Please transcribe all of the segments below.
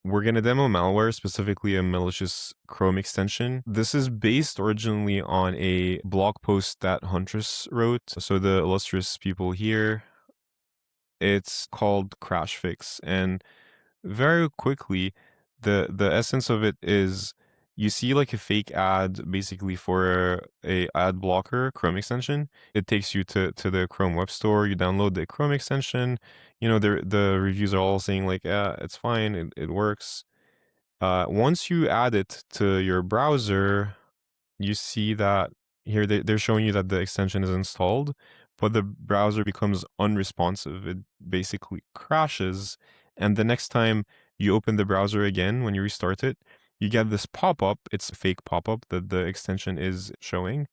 We're going to demo malware, specifically a malicious Chrome extension. This is based originally on a blog post that Huntress wrote. So the illustrious people here, it's called Crash Fix. And very quickly, the essence of it is you see like a fake ad basically for a ad blocker Chrome extension. It takes you to the Chrome Web Store. You download the Chrome extension. The reviews are all saying like, yeah, it's fine, it works. Once you add it to your browser, you see that here they're showing you that the extension is installed, but the browser becomes unresponsive. It basically crashes. And the next time you open the browser again, when you restart it, you get this pop-up. It's a fake pop-up that the extension is showing.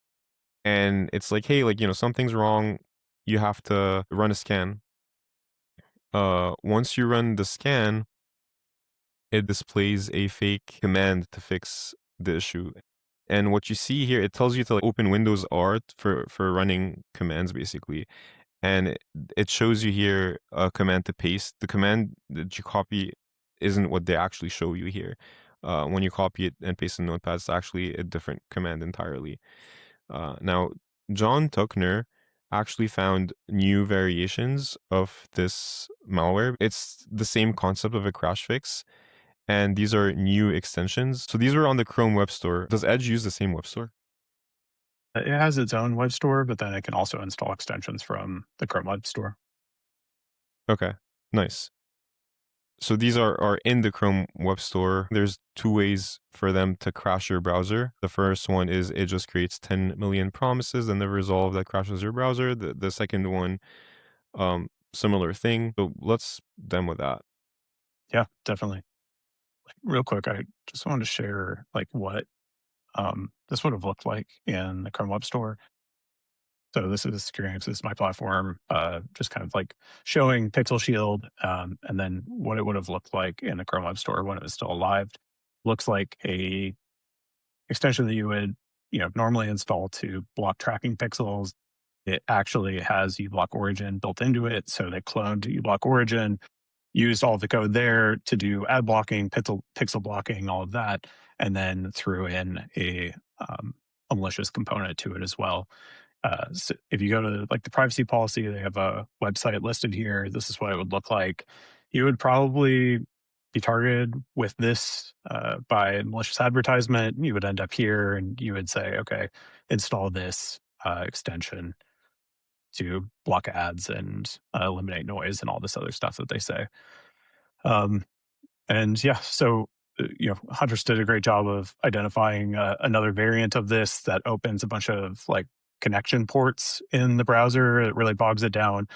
And it's like, hey, like, something's wrong. You have to run a scan. Once you run the scan, it displays a fake command to fix the issue. And what you see here, it tells you to like open Windows R for running commands basically. And it shows you here a command to paste. The command that you copy isn't what they actually show you here. When you copy it and paste in Notepad, it's actually a different command entirely. Now, John Tuckner actually found new variations of this malware. It's the same concept of a crash fix, and these are new extensions. So these were on the Chrome Web Store. Does Edge use the same web store? It has its own web store, but then it can also install extensions from the Chrome Web Store. Okay, nice. So these are in the Chrome Web Store. There's two ways for them to crash your browser. The first one is it just creates 10 million promises and the resolve that crashes your browser. The second one, similar thing. So let's demo that. Yeah, definitely. Like, real quick, I just wanted to share like what this would have looked like in the Chrome Web Store. So this is Secure Annex, this is my platform, just kind of like showing Pixel Shield, and then what it would have looked like in the Chrome Web Store when it was still live. Looks like a extension that you would, normally install to block tracking pixels. It actually has uBlock Origin built into it, so they cloned uBlock Origin, used all the code there to do ad blocking, pixel blocking, all of that, and then threw in a malicious component to it as well. So if you go to like the privacy policy, they have a website listed here. This is what it would look like. You would probably be targeted with this by malicious advertisement. You would end up here, and you would say, "Okay, install this extension to block ads and eliminate noise and all this other stuff that they say." Um, and yeah, so Huntress did a great job of identifying another variant of this that opens a bunch of like connection ports in the browser. It really bogs it down,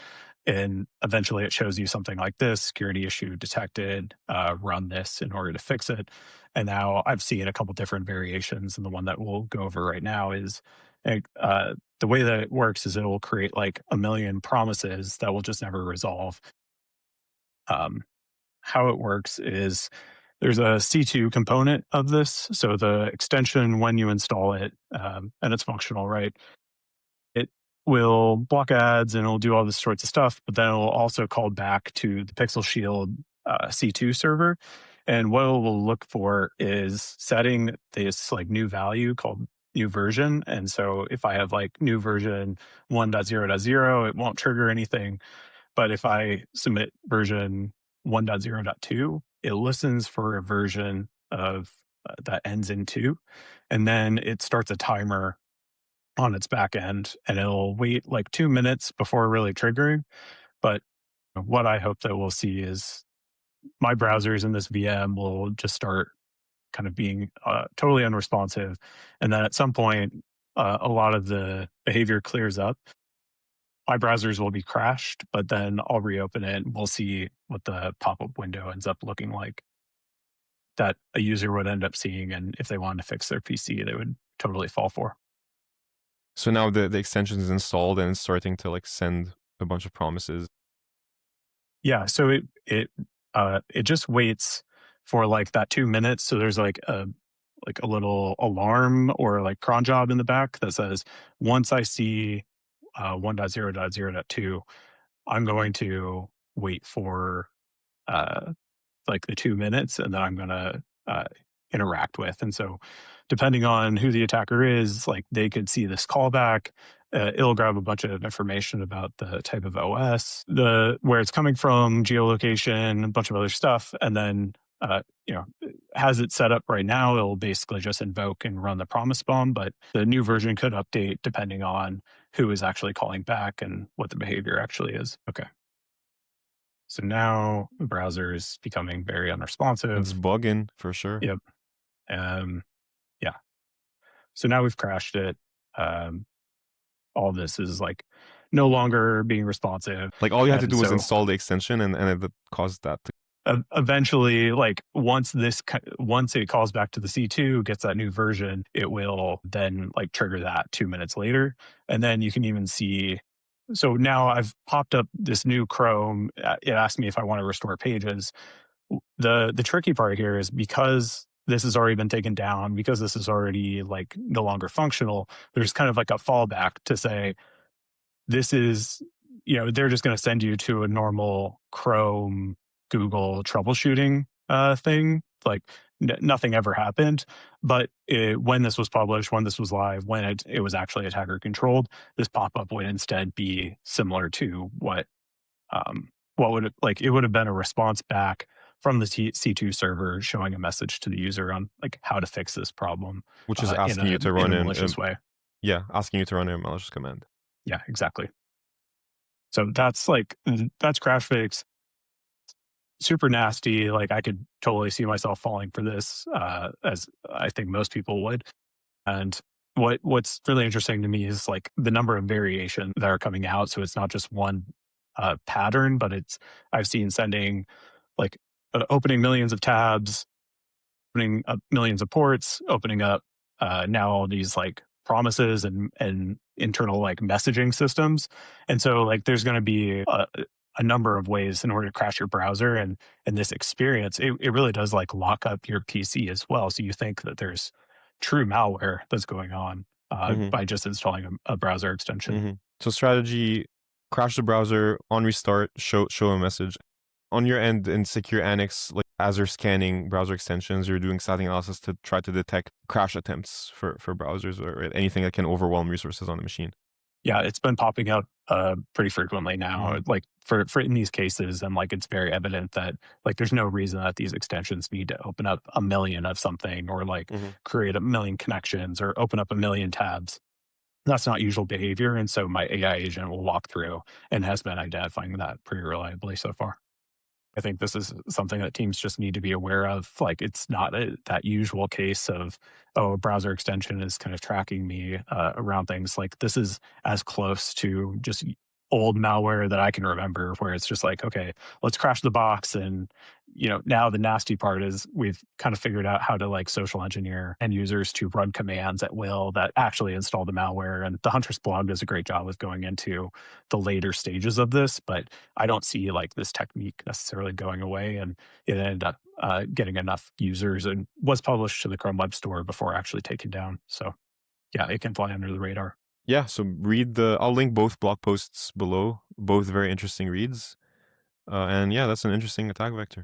and eventually it shows you something like this: security issue detected. Run this in order to fix it. And now I've seen a couple different variations, and the one that we'll go over right now is. The way that it works is it will create like a million promises that will just never resolve. Um, how it works is there's a C2 component of this. So the extension, when you install it, and it's functional, right? It will block ads and it'll do all this sorts of stuff, but then it will also call back to the Pixel Shield C2 server. And what it will look for is setting this like new value called new version. And so if I have like new version 1.0.0, it won't trigger anything. But if I submit version 1.0.2, it listens for a version of that ends in 2, and then it starts a timer on its back end, and it'll wait like 2 minutes before really triggering. But what I hope that we'll see is my browsers in this VM will just start kind of being totally unresponsive, and then at some point, a lot of the behavior clears up. My browsers will be crashed, but then I'll reopen it and we'll see what the pop-up window ends up looking like that a user would end up seeing. And if they wanted to fix their PC, they would totally fall for. So now the extension is installed and it's starting to like send a bunch of promises. Yeah. So it just waits for like that 2 minutes. So there's like a little alarm or like cron job in the back that says, once I see 1.0.0.2, I'm going to wait for uh, like the 2 minutes, and then I'm gonna interact with. And so, depending on who the attacker is, like they could see this callback. It'll grab a bunch of information about the type of OS, the where it's coming from, geolocation, a bunch of other stuff, and then you know, has it set up right now. It'll basically just invoke and run the promise bomb, but the new version could update depending on who is actually calling back and what the behavior actually is. Okay. So now the browser is becoming very It's unresponsive. bugging for sure. Yep. Um, yeah. So now we've crashed it. Um, all this is like no longer being responsive. Like all you had to And do was so install the extension and it caused that to. eventually, like once it calls back to the C2, gets that new version, it will then like trigger that 2 minutes later. And then you can even see, so now I've popped up this new Chrome. It asked me if I want to restore pages. The tricky part here is because this has already been taken down, because this is already like no longer functional, there's kind of like a fallback to say, this is, they're just going to send you to a normal Chrome, Google troubleshooting thing. Like nothing ever happened. But when this was published, when this was live, when it was actually attacker controlled, this pop up would instead be similar to what would it, like, it would have been a response back from the C2 server showing a message to the user on like how to fix this problem Which is in asking a you to in run a in, malicious way. yeah, asking you to run a malicious command. Yeah, exactly. So that's crash fix. Super nasty. Like I could totally see myself falling for this, as I think most people would. And what's really interesting to me is like the number of variations that are coming out. So it's not just one pattern, but I've seen sending like opening millions of tabs, opening up millions of ports, opening up now all these like promises and internal like messaging systems. And so like there's going to be a number of ways in order to crash your browser, and this experience, it really does like lock up your PC as well. So you think that there's true malware that's going on Hmm. by just installing a browser extension. Hmm. So strategy: crash the browser, on restart, show a message. On your end in secure Annex, like as you're scanning browser extensions, you're doing static analysis to try to detect crash attempts for browsers or anything that can overwhelm resources on the machine. Yeah, it's been popping up pretty frequently now, Hmm. like for in these cases, and like it's very evident that like there's no reason that these extensions need to open up a million of something or like Hmm. create a million connections or open up a million tabs. That's not usual behavior, and so my AI agent will walk through and has been identifying that pretty reliably so far. I think this is something that teams just need to be aware of. Like, it's not that usual case of, oh, a browser extension is kind of tracking me around things. Like, this is as close to just old malware that I can remember, where it's just like, okay, let's crash the box. And, now the nasty part is we've kind of figured out how to like social engineer end users to run commands at will that actually install the malware. And the Huntress blog does a great job of going into the later stages of this, but I don't see like this technique necessarily going away, and it ended up getting enough users and was published to the Chrome Web Store before actually taken down. So yeah, it can fly under the radar. Yeah, so I'll link both blog posts below, both very interesting reads. And yeah, that's an interesting attack vector.